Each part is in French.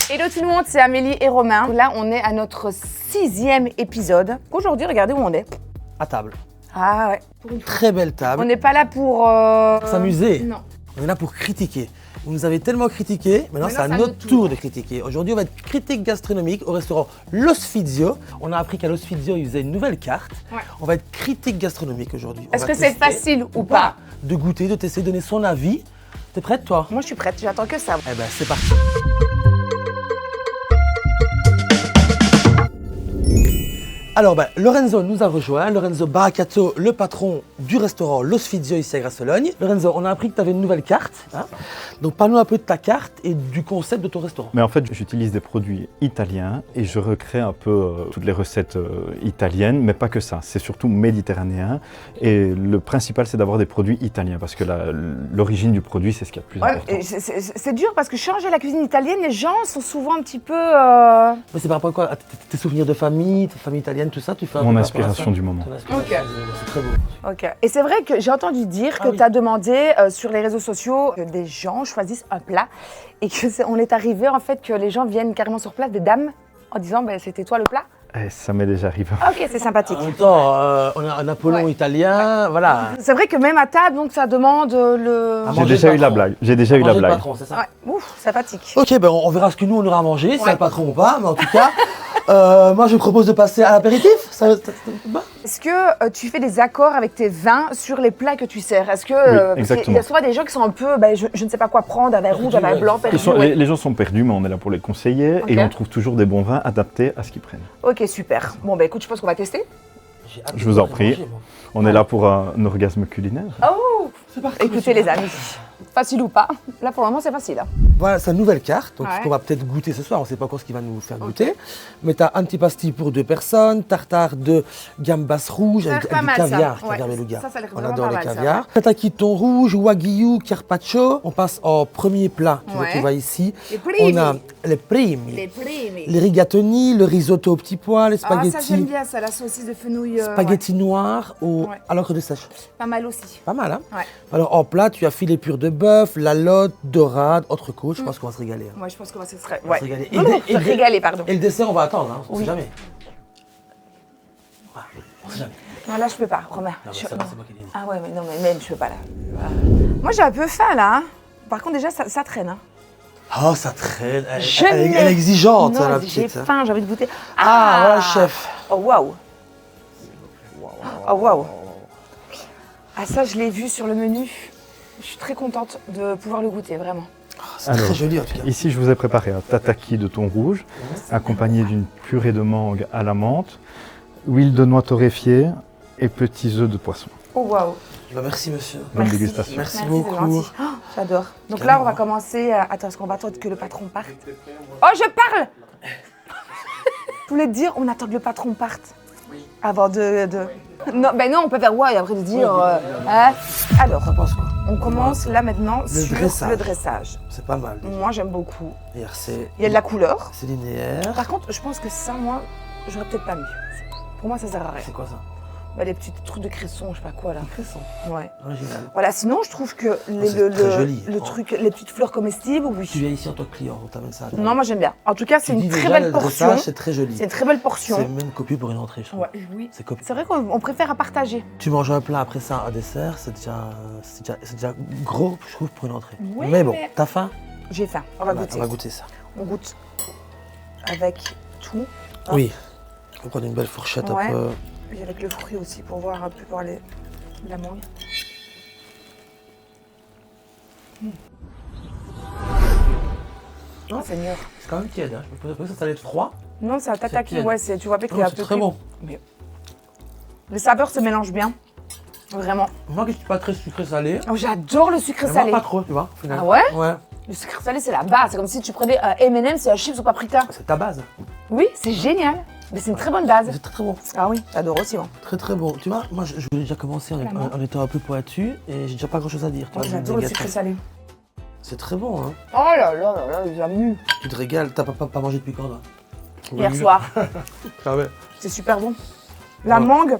Hello tout le monde, c'est Amélie et Romain. Là, on est à notre 6e épisode. Aujourd'hui, regardez où on est. À table. Ah ouais. Une très belle table. On n'est pas là pour... s'amuser. Non. On est là pour critiquer. Vous nous avez tellement critiqué, maintenant c'est à notre tour de critiquer. Aujourd'hui, on va être critique gastronomique au restaurant L'Osfizio. On a appris qu'à L'Osfizio, ils faisaient une nouvelle carte. Ouais. On va être critique gastronomique aujourd'hui. Est-ce que c'est facile ou pas? De goûter, de tester, de donner son avis. T'es prête, toi? Moi, je suis prête, j'attends que ça. Eh ben, c'est parti. Alors, Lorenzo nous a rejoint. Lorenzo Baracato, le patron du restaurant L'Osfizio ici à Grasse-Sologne. Lorenzo, on a appris que tu avais une nouvelle carte. Hein, donc, parle-nous un peu de ta carte et du concept de ton restaurant. Mais en fait, j'utilise des produits italiens et je recrée un peu toutes les recettes italiennes, mais pas que ça. C'est surtout méditerranéen. Et le principal, c'est d'avoir des produits italiens parce que l'origine du produit, c'est ce qui est le plus important. C'est dur parce que changer la cuisine italienne, les gens sont souvent un petit peu... Mais c'est par rapport à quoi? À tes souvenirs de famille italienne, tout ça, tu fais un Mon peu inspiration du moment. Ok. C'est très beau. Ok. Et c'est vrai que j'ai entendu dire que tu as demandé sur les réseaux sociaux que des gens choisissent un plat et que on est arrivé en fait que les gens viennent carrément sur place, des dames, en disant c'était toi le plat. Et ça m'est déjà arrivé. Ok, c'est sympathique. En même temps, on a un Napoléon italien, voilà. C'est vrai que même à table, donc ça demande le... J'ai déjà eu la blague. J'ai déjà eu la Manger le blague. patron, c'est ça? Ouais, ouf, sympathique. Ok, on verra ce que nous on aura mangé, si c'est le patron ou pas, mais en tout cas, moi je propose de passer à l'apéritif. Est-ce que tu fais des accords avec tes vins sur les plats que tu sers? Est-ce que Oui, parce qu'il y a souvent des gens qui sont un peu, je ne sais pas quoi prendre, un verre rouge, un verre blanc, Les gens sont perdus, mais on est là pour les conseiller et on trouve toujours des bons vins adaptés à ce qu'ils prennent. Ok, super. Bon, écoute, je pense qu'on va tester. Je vous en prie. On est là pour un orgasme culinaire. Oh, écoutez les amis, facile ou pas, là pour le moment c'est facile. Hein. Voilà, c'est une nouvelle carte, donc Ouais. ce qu'on va peut-être goûter ce soir, on ne sait pas encore ce qu'il va nous faire goûter. Mais tu as antipasti pour 2 personnes, tartare de gambas rouges avec pas du mal, caviar, ça. caviar Ouais, beluga. ça a l'air On vraiment adore pas les mal, ça, caviars. Tataki thon rouge, wagyu, carpaccio. On passe en premier plat, tu vois ici. Les primi. On a les primi. Les primi. Les rigatoni, le risotto au petit pois, les Ah, ça j'aime spaghettis, bien ça, la saucisse de fenouil. spaghettis noirs Ouais. à l'encre de sèche. Pas mal aussi. Pas mal, hein? Ouais. Alors en plat, tu as filet pur de bœuf, la lotte, dorade, entrecôte. Je pense qu'on va se régaler. Hein. Moi je pense que ce serait... On va Ouais. se régaler. Non, non, se régaler, pardon. Et le dessert, on va attendre, hein, on sait Oui. jamais. Voilà, on sait jamais. Non, là je peux pas, Romain. Non, mais ça va, c'est moi qui l'ai dit. Ah ouais, mais non, mais même je peux pas là. Moi j'ai un peu faim là. Hein. Par contre déjà ça traîne. Hein. Oh, ça traîne. Elle Jamais. est exigeante, Non, la j'ai petite. hein. faim, j'ai envie de goûter. Ah, voilà le chef. Oh waouh. Oh waouh. Ah ça je l'ai vu sur le menu. Je suis très contente de pouvoir le goûter, vraiment. C'est Alors, très joli en tout cas. Ici, je vous ai préparé un tataki de thon rouge, accompagné d'une purée de mangue à la menthe, huile de noix torréfiée et petits œufs de poisson. Oh waouh. Merci monsieur. Bonne Merci. dégustation. Merci C'est beaucoup. gentil. Oh, j'adore. Donc là on va commencer. Attends, est-ce qu'on va attendre que le patron parte? Oh je parle. Je voulais te dire, on attend que le patron parte. Oui. Avant de... Non, non, on peut faire ouais et après de dire... hein. Alors, Ça passe quoi? on commence là maintenant sur dressage. le dressage. C'est pas mal. Moi j'aime beaucoup. Hier, c'est Il y a de la couleur. linéaire. Par contre, je pense que ça, moi, j'aurais peut-être pas mis. Pour moi, ça sert à rien. C'est quoi ça? Les petits trucs de cresson, je sais pas quoi là. Cresson. Ouais. Original. Voilà, sinon, je trouve que c'est très joli. le truc, les petites fleurs comestibles, Tu oui. viens ici en tant que client, on t'amène ça. Non, moi j'aime bien. En tout cas, c'est Tu dis une très déjà, belle le portion. dressage, c'est très joli. C'est une très belle C'est portion. même copieux pour une entrée, je trouve. Ouais, oui. C'est copieux. C'est vrai qu'on préfère à partager. Tu manges un plat après ça, un dessert, c'est déjà gros, je trouve, pour une entrée. Oui, mais bon, mais- t'as faim? J'ai faim. On va Voilà, goûter. on va goûter ça. On goûte avec tout. Oui. On va prendre une belle fourchette Ouais. un peu. Et avec le fruit aussi pour voir un peu voir la mangue. Oh Seigneur. C'est quand même tiède, hein. Je me posais que ça allait être froid. Non, c'est un tataki, tiède. ouais, tu vois bien qu'il y a un C'est peu très plus- bon. Mais les saveurs se mélangent bien. Vraiment. Moi qui suis pas très sucré salé. Oh, j'adore le sucre Mais moi salé. pas trop, tu vois, au final. Ah ouais? Ouais. Le sucre salé, c'est la base. C'est comme si tu prenais un M&M's et un chips au paprika. C'est ta base. Oui, c'est génial. Mais c'est une très bonne base. C'est très très bon. Ah oui, j'adore aussi. Moi. Très très bon. Tu vois, moi je voulais déjà commencer en étant un peu pointu et j'ai déjà pas grand chose à dire. Tu vois, J'adore le sucre salé. C'est très bon, hein. Oh là là là là, j'ai mu. Tu te régales, t'as pas mangé depuis quand là? Hier soir. Ah ouais. C'est super bon. La Ouais. mangue,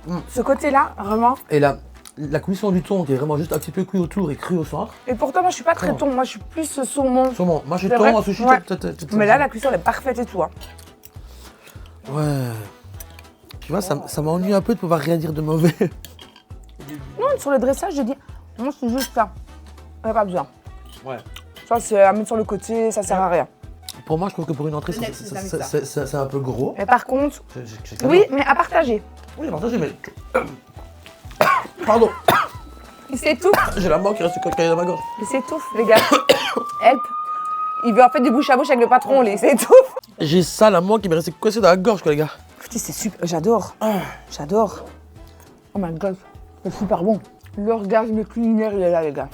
Mm. ce côté-là, vraiment. Et là, la cuisson du thon qui est vraiment juste un petit peu cuit autour et cru au centre. Et pourtant, moi, je suis pas très Comment thon. Moi, je suis plus saumon. Saumon. Moi, je C'est thon vrai en sushi. Ouais. Mais là, la... la cuisson, elle est parfaite et tout. Hein. Ouais. Tu vois, ça m'ennuie un peu de pouvoir rien dire de mauvais. Non, sur le dressage, j'ai dit, moi, c'est juste ça. Il n'y a pas besoin. Ouais. Ça, c'est à mettre sur le côté, ça sert à rien. Pour moi, je trouve que pour une entrée, c'est un peu gros. Mais par contre, J'ai oui, mais à partager. Oui, partagé, mais... Pardon, Il s'étouffe, j'ai la main qui reste cocaïne dans ma gorge. il s'étouffe, les gars. Help. Il veut en fait du bouche à bouche avec le patron, il s'étouffe. J'ai ça, la main qui m'est restée coincée dans la gorge, quoi, les gars. Putain, c'est super, j'adore. J'adore. Oh my god, c'est super bon. L'orgasme culinaire, il est là, les gars.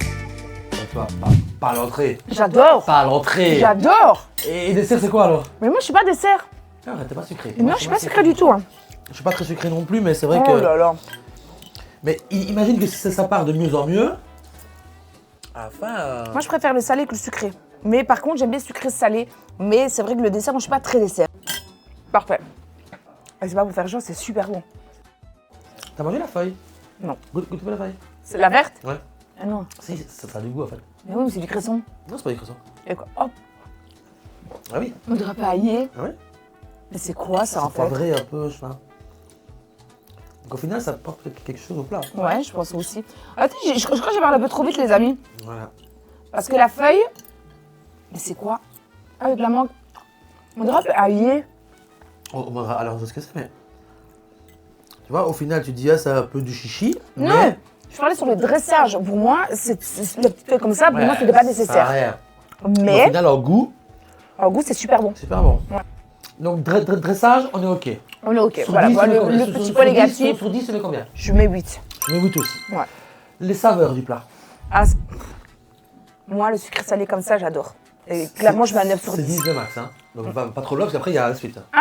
Pas à l'entrée. J'adore. Pas à l'entrée. J'adore. Et dessert, c'est quoi, alors? Mais moi, je suis pas dessert. Arrête, t'es pas sucré. Non, je suis pas sucrée du tout. Hein. Je suis pas très sucré non plus, mais c'est vrai Oh que... là là. Mais imagine que si ça part de mieux en mieux... Enfin... Moi, je préfère le salé que le sucré. Mais par contre, j'aime bien sucré salé. Mais c'est vrai que le dessert, moi, je suis pas très dessert. Parfait. Et c'est pas pour faire genre, c'est super bon. T'as mangé la feuille? Non. Goûte la feuille. C'est la verte? Ouais. Ah non. Si, ça a du goût, en fait. Mais oui, mais c'est du cresson. Non, c'est pas des croissants. Et quoi? Hop, Ah oui? on dirait pas aillé. Ah ouais? Mais c'est quoi ça en C'est fait? poivré un peu, je sais pas. Donc au final, ça porte quelque chose au plat. Ouais, je pense aussi. Attends, je crois que j'ai parlé un peu trop vite, les amis. Voilà. Parce que la feuille. Mais c'est quoi? Avec la mangue. On dirait un peu aillé. On verra alors ce que c'est, mais... Tu vois, au final, tu dis, ah, c'est un peu du chichi, Non! mais... Je parlais sur le dressage. Pour moi, c'est la petite feuille comme ça, pour Ouais, moi, c'était pas ça nécessaire. a rien. Mais au Mais final, en goût, en goût, c'est super bon. c'est super bon. Ouais. Donc, dressage, on est OK. On est ok. Sur Voilà, 10, voilà, on met combien? le petit Sur point 10, négatif, Sur 10, on met combien? je mets 8. Je mets goût tous. Ouais. Les saveurs du plat. Ah, moi, le sucré salé comme ça, j'adore. Et clairement, je mets un 9 sur C'est 10. 10 de max, hein. Donc pas trop loin, parce qu'après, il y a la suite. Ah,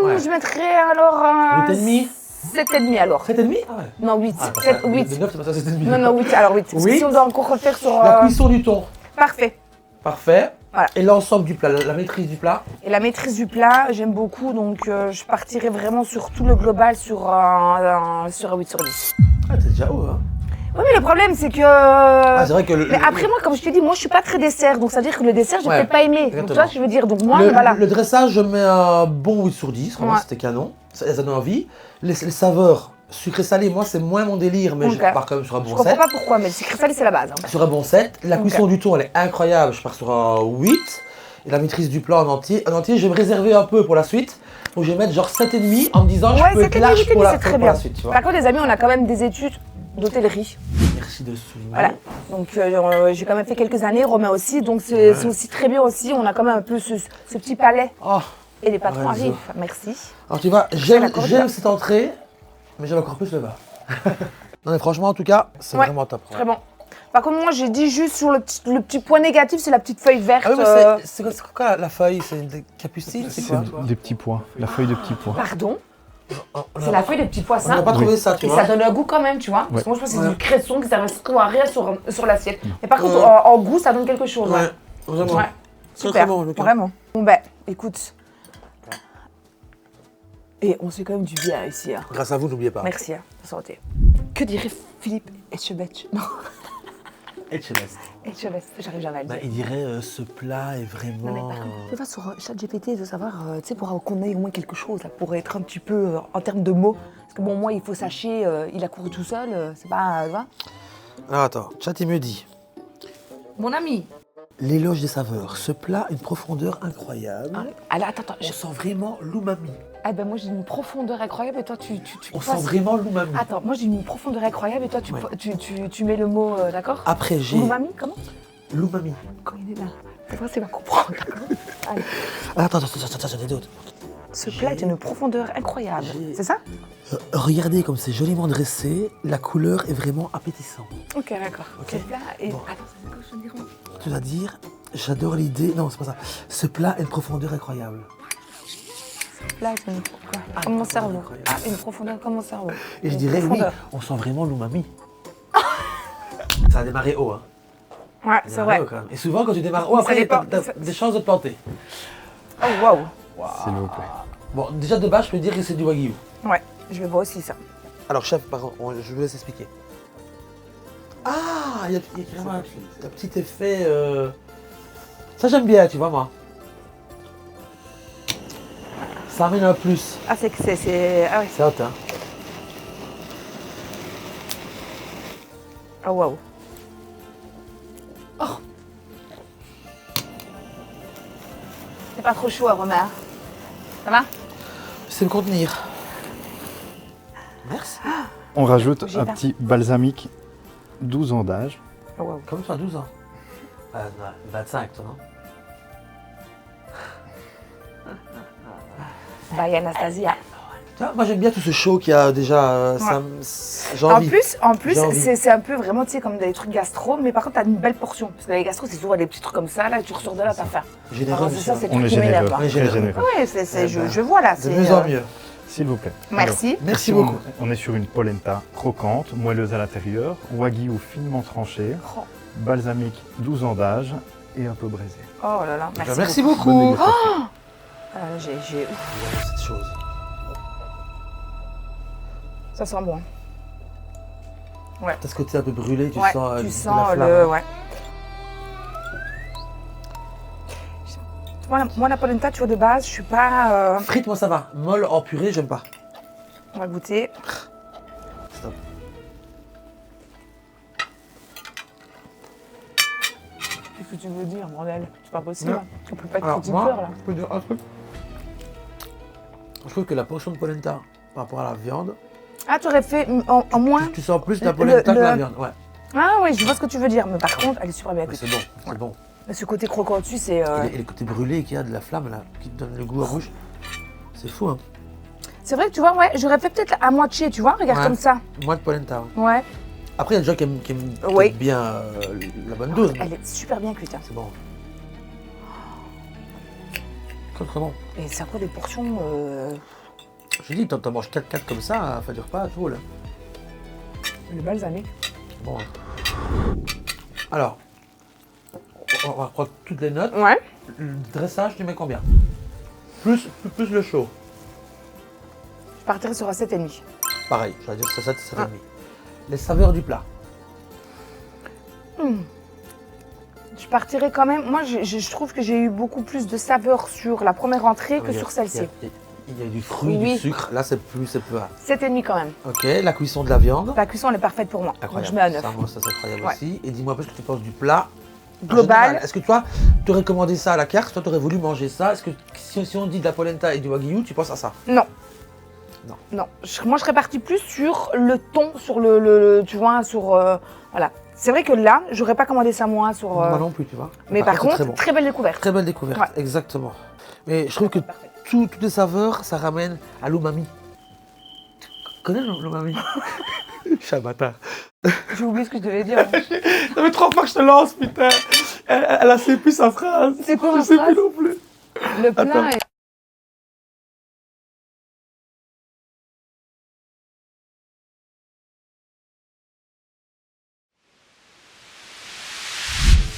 Ouais. je mettrais alors un 8,5? 7,5 alors. 7,5? Ah ouais. Non, 8. Ah, parce 7, que 8. De 9, c'est pas ça, 7,5. Non, non, 8. Alors 8. Parce que Oui. si on doit encore refaire sur... La cuisson du thon. Parfait. Parfait. Voilà. Et l'ensemble du plat, la maîtrise du plat. Et la maîtrise du plat, j'aime beaucoup. Donc, je partirai vraiment sur tout le global sur un 8 sur 10. Ah, t'es déjà haut, hein. Oui, mais le problème, c'est que... Ah, c'est vrai que mais après, moi, comme je t'ai dit, moi, je suis pas très dessert. Donc, ça veut dire que le dessert, j'ai Ouais, peut-être pas aimé. Donc, tu exactement. vois ce que je veux dire. Donc, moi, voilà. Le dressage, je mets un bon 8 sur 10. Vraiment, Ouais. c'était canon. Ça donne envie. Les saveurs, sucré-salé, moi, c'est moins mon délire, mais Ok. je pars quand même sur un Je bon comprends 7. pas pourquoi, mais le sucré salé, c'est la base. Hein. Sur un bon 7. La Ok. cuisson du thon, elle est incroyable. Je pars sur un 8. Et la maîtrise du plat en entier, je vais me réserver un peu pour la suite. Donc, je vais mettre genre 7,5 en me disant, je peux être 7,5, large pour 8,5, la, c'est très pour bien. la suite. Tu vois. Par contre, les amis, on a quand même des études d'hôtellerie. Merci de le souligner. Voilà. Donc, j'ai quand même fait quelques années, Romain aussi. Donc, c'est aussi très bien aussi. On a quand même un peu ce petit palais. Oh. Et les patrons Renzo. arrivent. Merci. Alors tu vois, la corde, là. j'aime cette entrée, mais j'aime encore plus le bas. Non mais franchement, en tout cas, c'est Ouais, vraiment top. Très bon. Par contre, moi, j'ai dit juste sur le petit point négatif, c'est la petite feuille verte. Ah oui, mais c'est quoi la feuille? C'est une capucine? C'est quoi? Des petits pois, la feuille de petits pois. Pardon? On C'est la feuille des petits n'a poissons. pas trouvé ça, tu Et vois. ça donne un goût quand même, tu vois. Parce que moi, je pense que c'est Ouais. du cresson qui ne reste à rien sur l'assiette. Mais par contre, en goût, ça donne quelque chose. Ouais, Ouais. vraiment. Ouais. Très, Super. très bon, Lucas. Vraiment. Bon, ben, écoute. Et on se fait quand même du bien ici. Hein. Grâce à vous, n'oubliez pas. Merci, hein. Santé. Que dirait Philippe Etchebest? Non, Etchebest. Etchebest, j'arrive jamais à le dire. Bah, il dirait ce plat est Non, mais vraiment. par contre, tu vas sur ChatGPT de savoir, tu sais, pour qu'on ait au moins quelque chose, là, pour être un petit peu en termes de mots. Parce que bon, moi, il faut sachez, il a couru tout seul, c'est pas. Tu vois. Alors attends, chat il me dit. Mon ami. L'éloge des saveurs. Ce plat a une profondeur incroyable. Ah, là, attends, On sent vraiment l'umami. Ah ben moi j'ai une profondeur incroyable et toi tu On passes- sent vraiment l'umami. Attends, moi j'ai une profondeur incroyable et toi Ouais. tu mets le mot, d'accord? Après, j'ai Umami, comment? l'umami. Quand il est là. C'est vrai, c'est va comprendre, d'accord? Allez. Attends, j'en ai d'autres. Ce plat est une profondeur incroyable, J'ai- c'est ça? Regardez comme c'est joliment dressé, la couleur est vraiment appétissante. Ok, d'accord. Ok. Ce plat est... Bon. Attends, c'est quoi je veux dire? Tu dois dire, j'adore l'idée. Non, c'est pas ça. Ce plat a une profondeur incroyable. Ce plat est une... quoi? Comme mon cerveau. incroyable. Ah, une profondeur comme mon cerveau. Et je Une dirais, oui, profondeur. on sent vraiment l'umami. Ça a démarré haut, hein. Ouais, Ça a c'est démarré vrai. haut, quand même. Et souvent, quand tu démarres haut, Ça après, dépend. t'as des chances de te planter. Oh, waouh. S'il vous plaît. Bon, déjà de base, je peux dire que c'est du wagyu. Ouais, je vais voir aussi ça. Alors, chef, pardon, je vous laisse expliquer. Ah, il y a carrément un petit effet. Ça, j'aime bien, tu vois, moi. Ça amène un plus. Ah, c'est que c'est. Ah oui. C'est hot, hein. Oh waouh. Oh. C'est pas trop chaud, Romain. Ça va? C'est le contenir. Merci. On rajoute J'ai un pas. petit balsamique 12 ans d'âge. Oh waouh. Comme ça, 12 ans. 25, toi, non? Bye Anastasia. Tu vois, moi, j'aime bien tout ce show qu'il y a déjà. J'ai En envie. plus, J'ai envie. c'est un peu vraiment, tu sais, comme des trucs gastro, mais par contre, t'as une belle portion. Parce que les gastro, c'est souvent des petits trucs comme ça, là, tu ressors de là, t'as faim. Généreux, Alors, c'est ça, monsieur. c'est le On est truc qui m'énerve. généreux, On est très généreux. généreux. Oui, je vois là. De c'est, mieux en mieux. S'il vous plaît. Merci. Alors, Merci ici, beaucoup. On est sur une polenta croquante, moelleuse à l'intérieur, wagyu finement tranché, Oh, balsamique 12 ans d'âge et un peu braisé. oh là là, merci. Merci beaucoup. beaucoup. Bonne négociation. J'ai. Ouf, Cette chose. ça sent bon. T'as ce côté un peu brûlé, tu Ouais, sens, tu de sens la flamme, le. hein. Ouais. Moi, la polenta, tu vois, de base, je suis pas. Frites, moi ça va. Molle en purée, j'aime pas. On va goûter. Stop. Qu'est-ce que tu veux dire, bordel? C'est pas possible. Non. On peut pas être Alors, critiqueur, moi, là. je peux dire un truc. Je trouve que la portion de polenta par rapport à la viande, Ah, tu aurais fait en moins. tu sens plus la polenta que la viande. Ouais, Ah oui, je vois ce que tu veux dire, mais par contre, elle est super bien mais cuite. c'est bon, c'est bon. Mais ce côté croquant dessus, c'est. Et le côté brûlé qu'il y a de la flamme là, qui te donne le goût à bouche, c'est fou, hein. C'est vrai que tu vois, ouais, j'aurais fait peut-être à moitié, tu vois, regarde Ouais. comme ça. Moi de polenta. Ouais. Ouais. Après, il y a des gens qui aiment Oui. peut-être bien la bonne dose. mais Elle est super bien cuite. Hein. C'est bon. Très très bon. Et c'est encore des portions. Je dis, t'en manges 4 comme ça, ça dure pas, tout là. Le balsamique. Bon. Alors, on va prendre toutes les notes. Ouais. Le dressage, tu mets combien plus le chaud. Je partirais sur un 7,5. Pareil, j'allais dire 7, 7,5. Les saveurs du plat. Je partirais quand même. Moi, je trouve que j'ai eu beaucoup plus de saveur sur la première entrée que sur celle-ci. Il y a du fruit, Oui. du sucre. Là, c'est plus. 7,5 quand même. Ok, la cuisson de la viande. La cuisson, elle est parfaite pour moi. Donc Incroyable. je mets à 9. Ça, moi, ça, c'est incroyable Ouais. aussi. Et dis-moi un peu ce que tu penses du plat. en Global. général. Est-ce que toi, tu aurais commandé ça à la carte? Toi, tu aurais voulu manger ça? Est-ce que si on dit de la polenta et du wagyu, tu penses à ça? Non. Non. Non. Moi, je serais partie plus sur le thon, sur tu vois, sur. Voilà. C'est vrai que là, j'aurais pas commandé ça moi sur. Moi non plus, tu vois. Mais par contre, c'est très bon. très belle découverte. Très belle découverte, Ouais. exactement. Mais je trouve que toutes les saveurs, ça ramène à l'umami. Tu connais l'umami? Je suis un bâtard. J'ai oublié ce que je devais dire. Ça fait 3 fois que je te lance, putain. Elle a sais plus sa phrase. C'est quoi Je ma sais phrase? plus non plus. Le plat Attends. est.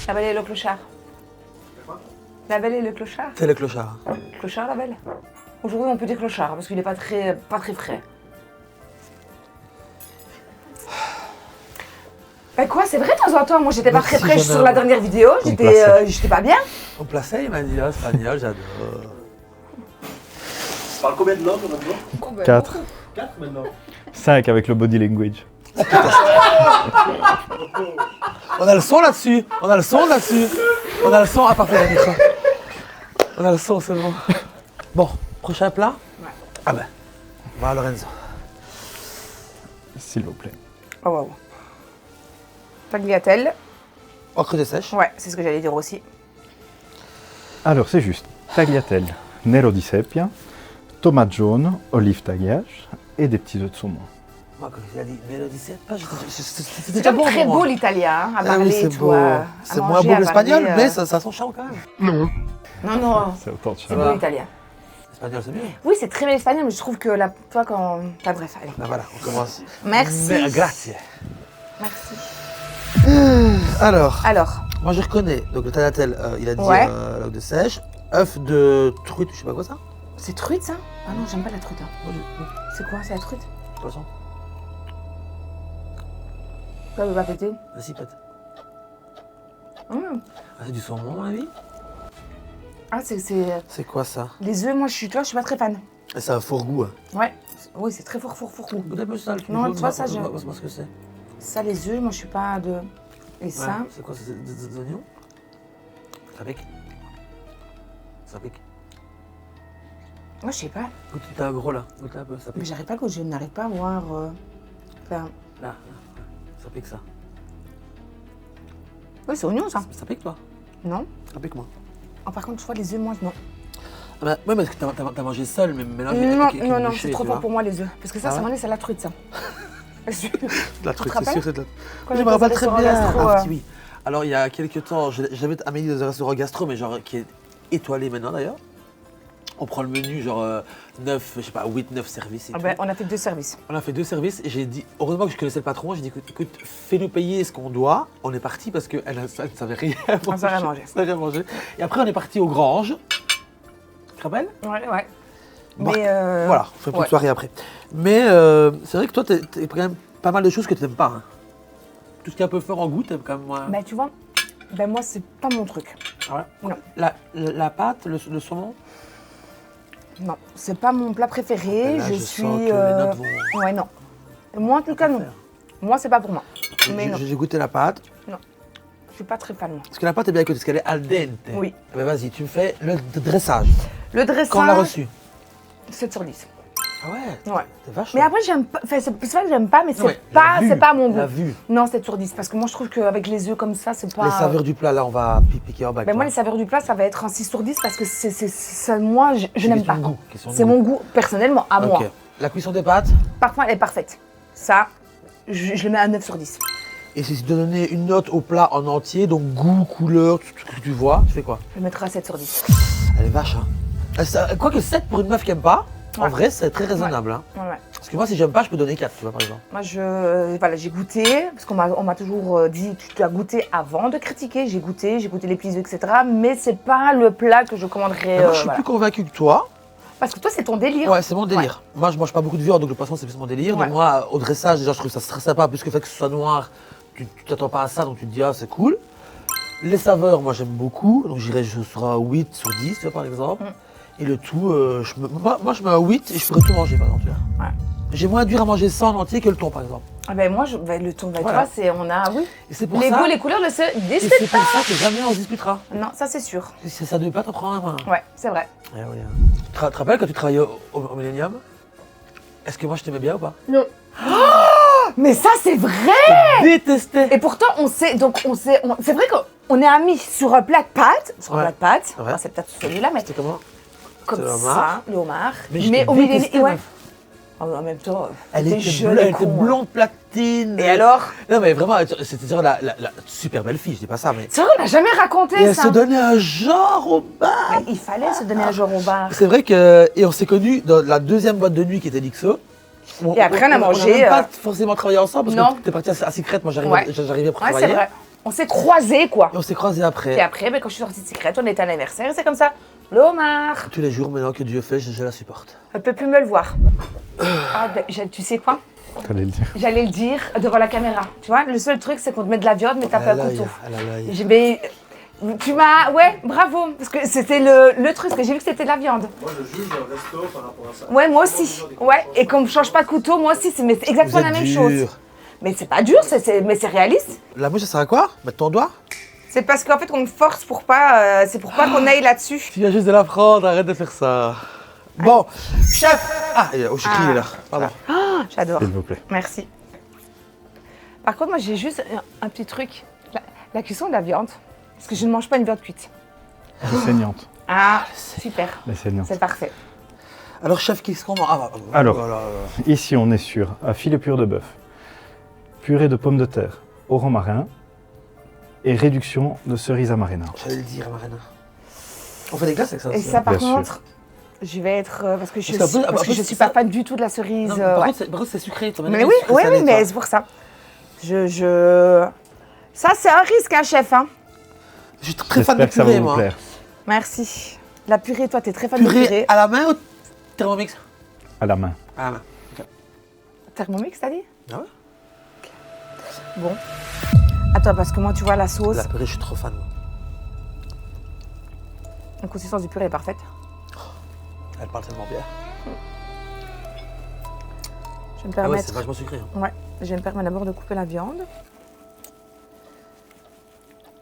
La belle et le clochard. La belle et le clochard. C'est le clochard. Clochard, la belle. Aujourd'hui, on peut dire clochard parce qu'il n'est pas très frais. Ben quoi, c'est vrai de temps en temps. Moi, j'étais pas très Merci, fraîche jeune sur homme. la dernière vidéo. J'étais pas bien. On plaçait, il m'a dit, ah, espagnol, j'adore. Tu parles combien de langues maintenant 4. 4 maintenant. 5 avec le body language. On a le son là-dessus. On a le son là-dessus. On a le son. Ah, parfait, la micro. On a le son, c'est bon. Bon, prochain plat. Ouais. Ah ben, voilà Lorenzo. S'il vous plaît. Oh waouh. Tagliatelle. Ocre de sèche. Ouais, c'est ce que j'allais dire aussi. Alors c'est juste tagliatelle, nero di seppia, tomate jaune, olive tagliage et des petits œufs de saumon. Moi, quand il a dit mélodie, c'est pas. C'était C'est déjà comme bon. très pour moi. beau l'italien hein, à Ah parler, oui, c'est tu beau. vois. à C'est manger, moins beau à que l'espagnol, parler, mais ça sent chaud quand même. Non, non, C'est autant de c'est charme. beau l'italien. L'espagnol, c'est mieux. Oui, c'est très bien l'espagnol, mais je trouve que là, toi, quand. Enfin, bref, allez. Ben voilà, on commence. Merci. Mais, grazie. Merci. Alors, Alors, moi je reconnais. Donc le tagliatelle, il a dit Ouais. l'ocre de sèche. œuf de truite, je sais pas quoi ça. c'est truite ça? Ah non, j'aime pas la truite. Hein. Moi, je- C'est quoi? C'est la truite? Poisson. Ça veut pas péter. Vas-y, pète. Mmh. Ah, c'est du saumon, à mon avis. Ah, c'est... C'est quoi ça? Les œufs, moi, je suis pas très fan. Ah, ça a un fort goût. Hein. Ouais. Oui, c'est très fort goût. Goûte un peu ça, le truc Non, jaune, tu vois, ça, je j'aime. vois pas ce que c'est. Ça, les œufs, moi, je suis pas de... Et ça, Ouais, c'est quoi? C'est des oignons? Ça pique. Ça pique. moi, je sais pas. Goûte, t'as un gros là. Goûte un peu, ça Mais pique. j'arrive pas, je n'arrive pas à voir... Enfin... Là, ça pique ça. Oui, c'est oignon, ça. Ça pique toi? Non. Ça pique moi. Oh, par contre, tu vois, les œufs, moi, non. Ah bah, ouais, parce que t'as mangé seul, mais mélangé Non, avec une non, bouchée, c'est trop tu fort vois. pour moi, les œufs. Parce que ça, Ah ça ouais m'en est, c'est la truite, ça. De la truite, te c'est sûr, c'est de la Quand Je j'étais me au rappelle très restaurant bien. gastro, Ah, petit, oui. Alors, il y a quelques temps, j'avais Amélie dans un restaurant gastro, mais genre qui est étoilé maintenant d'ailleurs. On prend le menu, genre 9, je sais pas, 8, 9 services et Ah tout. ben, on a fait 2 services. On a fait 2 services et j'ai dit, heureusement que je connaissais le patron, j'ai dit, écoute, fais-nous payer ce qu'on doit. On est parti parce qu'elle ne savait rien manger. On savait manger. Elle savait rien manger. Et après, on est parti au Grange. Tu te rappelles? Ouais. Bon, Mais voilà, on fait une ouais. soirée après. Mais c'est vrai que toi, t'as quand même pas mal de choses que tu n'aimes pas. Hein. Tout ce qui est un peu fort en goût, t'aimes quand même moins. Ben, tu vois, ben, moi, c'est pas mon truc. Ah ouais. Non. La pâte, le saumon. Non, c'est pas mon plat préféré. Là, je sens suis. que les notes vont. Ouais, non. Moi, en tout cas, non. faire. Moi, c'est pas pour moi. Mais non, J'ai goûté la pâte. je suis pas très fan, moi. Parce que la pâte est bien cuite, parce qu'elle est al dente. Oui. Eh ben, vas-y, tu me fais le dressage. Le dressage, Quand on l'a reçu. 7 sur 10. Ah ouais. Ouais. C'est vachement. Mais après, j'aime pas. Enfin, c'est pas que j'aime pas, mais Non, mais c'est pas à mon goût. La vue. Non, 7 sur 10. Parce que moi, je trouve qu'avec les œufs comme ça, c'est pas. Les saveurs du plat, là, on va piquer en bas. Ben moi, les saveurs du plat, ça va être un 6 sur 10 parce que ça, moi, je n'aime pas. C'est mon goût, personnellement, à moi. La cuisson des pâtes. Parfois, elle est parfaite. Ça, je le mets à 9 sur 10. Et si tu dois donner une note au plat en entier, donc goût, couleur, tout ce que tu vois, tu fais quoi? Je le mettrai à 7 sur 10. Elle est vache, hein. Quoique 7 pour une meuf qui aime pas, en Ouais. vrai, c'est très raisonnable. Hein. Ouais. Parce que moi, si j'aime pas, je peux donner 4, tu vois, par exemple. Moi, voilà, j'ai goûté, parce qu'on m'a toujours dit tu dois goûter avant de critiquer. J'ai goûté les petits œufs, etc. Mais c'est pas le plat que je commanderais. Mais moi, je suis voilà. plus convaincu que toi. Parce que toi, c'est ton délire. Ouais, c'est mon délire. Moi, je mange pas beaucoup de viande, donc le poisson, c'est plus mon délire. Ouais. Donc moi, au dressage, déjà, je trouve ça très sympa, plus que le fait que ce soit noir, tu t'attends pas à ça, donc tu te dis, ah, c'est cool. Les saveurs, moi, j'aime beaucoup, donc je serai à 8 sur 10, tu vois, par exemple. Et le tout, moi, je mets un 8 et je pourrais tout manger, par exemple. Tu vois. Ouais. J'ai moins dur à manger ça en entier que le thon, par exemple. Ah ben moi, le ton, Voilà. tu vois, on a, oui. Et c'est pour Les ça, goûts, les couleurs ne se et disputent c'est pour ça que jamais on se disputera. pas. Non, ça c'est sûr. Si ça ne pas, t'en prends un. Moi. Ouais, c'est vrai. Eh oui, hein. Tu te rappelles quand tu travaillais au Millennium? Est-ce que moi je t'aimais bien ou pas? Non. Mais ça, c'est vrai. Je détestais. Et pourtant, c'est vrai qu'on est amis sur un plat de pâtes. Sur un Ouais. plat de pâtes. Ouais. Enfin, c'est peut-être celui-là, mais C'était comment? comme c'est le ça, homard. le homard. Mais je Mais te au milieu, détestais, ouais. meuf. En même temps, Elle t'es était, jeune elle et était con, hein. blonde platine. Et alors? Non mais vraiment, c'était genre la super belle fille, je dis pas ça, mais... C'est vrai, on n'a jamais raconté Et elle ça. se donnait un genre au bar. Mais il fallait se donner un jour au bar. C'est vrai que... Et on s'est connus dans la deuxième boîte de nuit qui était l'Ixo. Et après, on a mangé, On n'a même pas forcément travaillé ensemble parce non. que t'es parti à Secrète, moi Ouais. j'arrivais pour Ouais, travailler. c'est vrai. On s'est croisés, quoi. Et on s'est croisés après. Et après, ben, quand je suis sortie de Secret, on était à l'anniversaire et c'est comme ça. Le homard. Tous les jours, maintenant que Dieu fait, je la supporte. Elle peut plus me le voir. Ah, ben, tu sais quoi? Fallait le dire. J'allais le dire devant la caméra. Tu vois, le seul truc, c'est qu'on te met de la viande, mais t'as pas un couteau. Elle a l'œil. Tu m'as... Ouais, bravo. Parce que c'était le truc, parce que j'ai vu que c'était de la viande. Moi, je juge un resto par rapport à ça. Ouais, moi aussi. Ouais, et qu'on ne change pas de couteau, moi aussi, c'est exactement la même chose. Mais c'est pas dur, mais c'est réaliste. La mouche, ça sert à quoi? Mettre ton doigt? C'est parce qu'en fait, on me force pour pas... c'est pour pas qu'on aille là-dessus. Tu viens juste de la prendre, arrête de faire ça. Bon, chef. Ah, il est là. Pardon. Ah, j'adore. S'il vous plaît. Merci. Par contre, moi, j'ai juste un petit truc. La cuisson de la viande. Parce que je ne mange pas une viande cuite. Elle est saignante. Ah, super. Elle est saignante. C'est parfait. Alors, chef, qu'est-ce qu'on mange? Alors. voilà. Ici, on est sur un filet pur de bœuf, purée de pommes de terre au romarin et réduction de cerises amarena. J'allais le dire, Marina. On fait des glaces avec ça Et aussi, ça, hein. par Bien sûr. contre, je vais être... parce que je Parce qu'un peu- ne après, suis ça- pas fan du tout de la cerise. Non, ouais. par contre, c'est sucré. ton Mais manière oui, sucré oui, salé, oui, mais toi. c'est pour ça. Ça, c'est un risque, hein, chef. Hein. Je suis très fan de J'espère que ça va purée, vous moi. plaire. Merci. La purée, toi, t'es très fan de Purée purée. à la main ou Thermomix? À la main. À la main. Thermomix, t'as dit? Ah ouais? Bon. Attends, parce que moi, tu vois, la sauce, La purée, je suis trop fan. Moi. la consistance du purée est parfaite. Elle parle tellement bien. Je vais me Ah ouais, permettre. c'est vachement sucré. Hein. Ouais, je vais me permettre d'abord de couper la viande.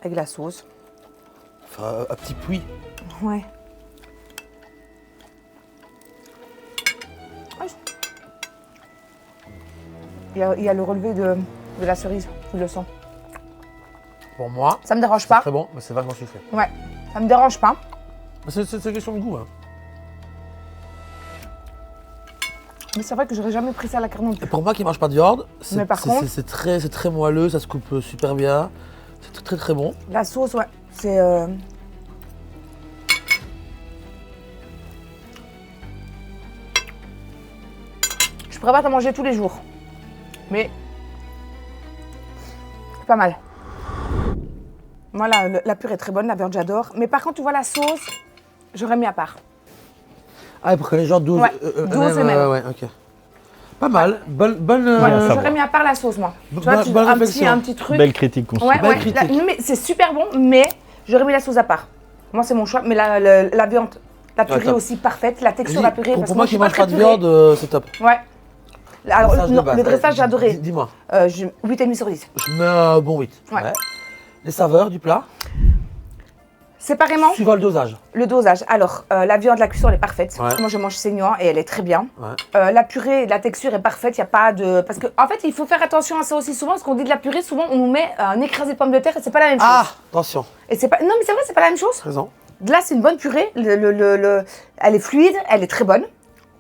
Avec la sauce. Enfin, un petit puits. Ouais. Ah, il y a le relevé de la cerise, je le sens. Pour moi, Ça me dérange c'est pas. très bon, mais c'est vachement sucré. Ouais, ça me dérange pas. Mais c'est une question de goût. Hein. Mais c'est vrai que j'aurais jamais pris ça à la carte non Et plus. pour moi qui ne mange pas de viande, Mais par contre- c'est très moelleux, ça se coupe super bien. C'est très bon. La sauce, ouais, c'est... Je pourrais pas t'en manger tous les jours. Mais... c'est pas mal. Voilà, la purée est très bonne, la viande j'adore. Mais par contre, tu vois la sauce, j'aurais mis à part. Ah, pour que les gens dosent. Ouais, dosent eux-mêmes. Ouais, ok. Pas mal. Bonne. Ouais, savoir. j'aurais mis à part la sauce, moi. Tu Bonne- vois, bonne un réflexion. petit truc. Belle critique constructive. Ouais, Belle ouais. critique. Non, mais c'est super bon, mais j'aurais mis la sauce à part. Moi, c'est mon choix. Mais la viande, la purée top. aussi parfaite. La texture de la purée. Pour parce que moi je qui suis mange très pas de purée. viande, c'est top. Ouais. Alors, Dressage de non, base. le dressage, j'ai adoré. Dis-moi. 8,5 sur 10. Je mets un bon 8. Ouais. Les saveurs du plat, Séparément, suivant le dosage. le dosage. Alors, la viande, la cuisson, elle est parfaite. Ouais. Moi, je mange saignant et elle est très bien. Ouais. La purée, la texture est parfaite. Il n'y a pas de. Parce qu'en fait, il faut faire attention à ça aussi souvent. Parce qu'on dit de la purée, souvent, on nous met un écrasé de pommes de terre et c'est pas la même chose. Ah, attention. Et c'est pas. Non, mais c'est vrai, c'est pas la même chose. Raison. Là, c'est une bonne purée. Elle est fluide, elle est très bonne.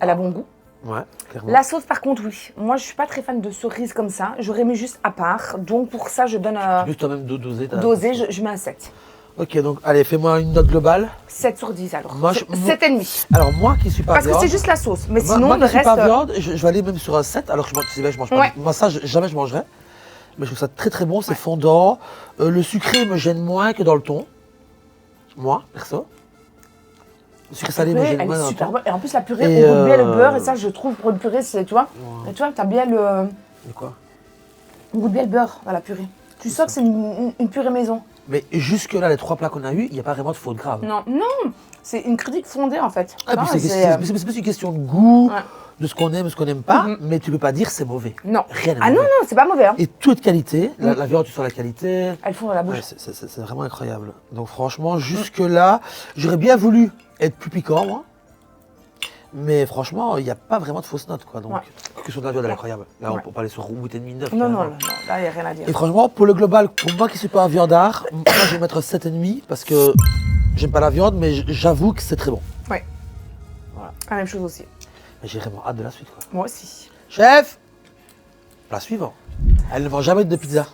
Elle a bon goût. Ouais, clairement. La sauce, par contre, oui. Moi, je suis pas très fan de cerise comme ça. J'aurais mis juste à part. Donc, pour ça, je donne Juste toi-même doser. dosé, je mets un 7. Ok, donc allez, fais-moi une note globale. 7 sur 10 alors. Moi, 7,5. Alors moi qui suis pas Parce que viande. c'est juste la sauce. Mais Moi, sinon, moi le qui suis reste. pas viande, je vais aller même sur un 7, alors que je mange pas. Ouais. Moi, ça, jamais je mangerais. Mais je trouve ça très bon, c'est fondant. Le sucré me gêne moins que dans le thon. Moi, perso. Le sucre salé me purée, gêne elle moins est dans le super thon. bonne. Et en plus, la purée, Et on goûte bien le beurre. Et ça, je trouve, pour une purée, c'est, tu vois. Et tu vois, t'as bien le. Et quoi? On goûte bien le beurre dans la purée. Tu sens que c'est une purée maison. Mais jusque-là, les 3 plats qu'on a eus, il n'y a pas vraiment de faute grave. Non, c'est une critique fondée en fait. Ah, Non, puis c'est plus une question de goût, Ouais. de ce qu'on aime, ce qu'on n'aime pas, Mhm. mais tu peux pas dire c'est mauvais. Non. Rien n'est Ah non, mauvais. non, c'est pas mauvais. Hein. Et toute qualité, la viande, tu sens la qualité. Elles font dans la bouche. Ouais, c'est vraiment incroyable. Donc franchement, jusque-là, j'aurais bien voulu être plus piquant, moi. Mais franchement, il n'y a pas vraiment de fausse note, quoi. Donc, Ouais. que sur de la viande, elle est incroyable. Là, on Ouais. peut parler sur 8,5, 9. Non, carrément. non, là, il n'y a rien à dire. Et franchement, pour le global, pour moi qui ne suis pas un viandard, moi, je vais mettre 7,5 parce que j'aime pas la viande, mais j'avoue que c'est très bon. Ouais. La même chose aussi. Mais j'ai vraiment hâte de la suite, quoi. Moi aussi. Chef, plat suivant. Elle ne mange jamais de pizza.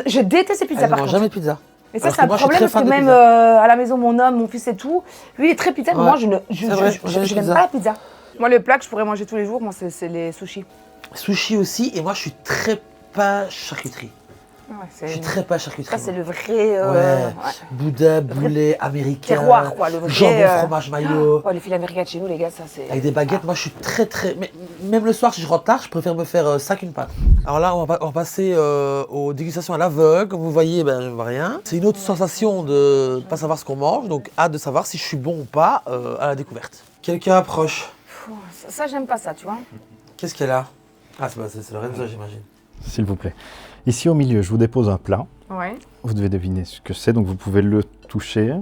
Je déteste ces pizzas Elle ne par mange contre. jamais de pizza. Et ça, Alors c'est que un moi, je suis problème très parce fan que de même pizza. à la maison, mon homme, mon fils et tout, lui, il est très pizza. Mais Ouais. moi, je C'est vrai, moi, j'aime n'aime pizza. pas la pizza. Moi, le plat que je pourrais manger tous les jours, moi, c'est les sushis. Sushi aussi, et moi je suis très pas charcuterie. Ouais, Je suis très pas charcuterie. Ça, c'est moi. le vrai. Ouais. Boudin, boulet, américain. terroir, quoi, le vrai, Jambon, fromage, maillot. Oh, les filets américains de chez nous, les gars, ça, c'est. Avec des baguettes, moi je suis très. Mais même le soir, si je rentre tard, je préfère me faire ça qu'une pâte. Alors là, on va passer aux dégustations à l'aveugle. Comme vous voyez, ben, je ne vois rien. C'est une autre sensation de pas savoir ce qu'on mange, donc hâte de savoir si je suis bon ou pas à la découverte. Quelqu'un approche. Ça, j'aime pas ça, tu vois. Qu'est-ce qu'elle a? Ah, c'est Lorenzo, j'imagine. S'il vous plaît. Ici au milieu, je vous dépose un plat. Ouais. Vous devez deviner ce que c'est, donc vous pouvez le toucher,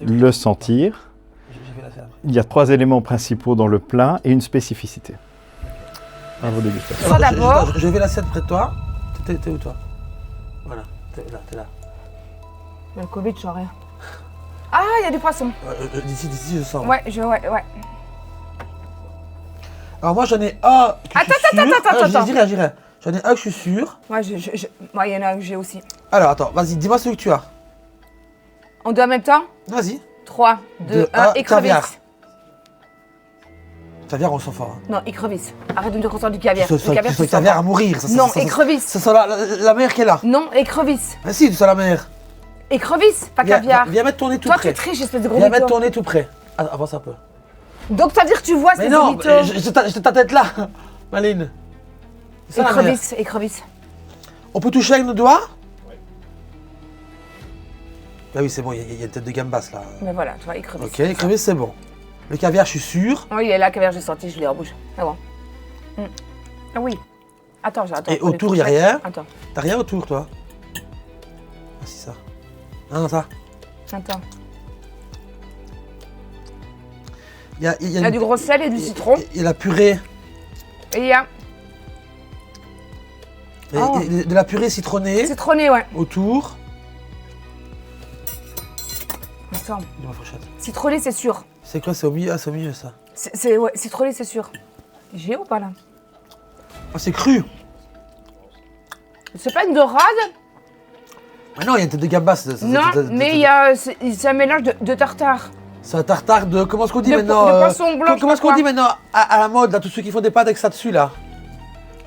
le sentir. Je vais la faire après. Il y a 3 éléments principaux dans le plat et une spécificité. À vos dégustations. Ça, d'abord. Je vais l'assiette près de toi. T'es où toi? Voilà, t'es là. Mais le Covid, je sens rien. Ah, il y a du poisson. D'ici, je sens. Ouais. Alors moi j'en ai un que Attends. J'irai. J'en ai un que je suis sûr. Moi, moi, il y en a un que j'ai aussi. Alors attends, vas-y, dis-moi celui que tu as. On doit en même temps? Vas-y. 3, 2, 1, écrevisse. caviar. Caviar, on s'en fort. Hein. Non, écrevisse. Arrête de me dire qu'on sort du caviar. Tu Le caviar, fais tu caviar sors à mourir. Non, écrevisse. Ça sent la mer qui est là. Non, écrevisse. Ah si, tu sens la mer. Écrevisse, pas caviar. Viens mettre ton nez tout Toi, tu près. triches, espèce de gros Viens mytho. mettre ton nez tout près. Avance un peu. Donc, ça veut dire que tu vois, Mais c'est non, mytho. j'ai ta tête là, Maline. C'est ça, la mer. Écrevisse. On peut toucher avec nos doigts? Ah oui, c'est bon, il y a une tête de gambas là. Mais voilà, tu vois, écrevisse. Ok, écrevé, c'est bon. Le caviar, je suis sûr. Oui, et là, caviar, j'ai sorti, je l'ai en bouche. Ah bon. Ah oui. Attends, j'attends. Et autour, il n'y a rien? Attends, T'as rien autour, toi? Ah, c'est ça. Ah non, ça. attends. Il y a, Il y a du gros sel et du citron. Il y a la purée. Et il y a Oh. Il y a de la purée citronnée citronné, ouais. autour. Attends. De ma fourchette. Citronné, c'est sûr. C'est quoi? C'est au milieu? Ah, c'est au milieu, ça. Ouais, citronné, c'est sûr. J'ai ou pas là? Ah, c'est cru. C'est pas une dorade? Ah non, il y a une tête de gambas. Non, mais il y a, c'est un mélange de tartare. C'est un tartare de. Comment est-ce qu'on dit De maintenant? poisson blanc, Comment est-ce qu'on je sais dit pas maintenant à la mode, là, tous ceux qui font des pâtes avec ça dessus, là?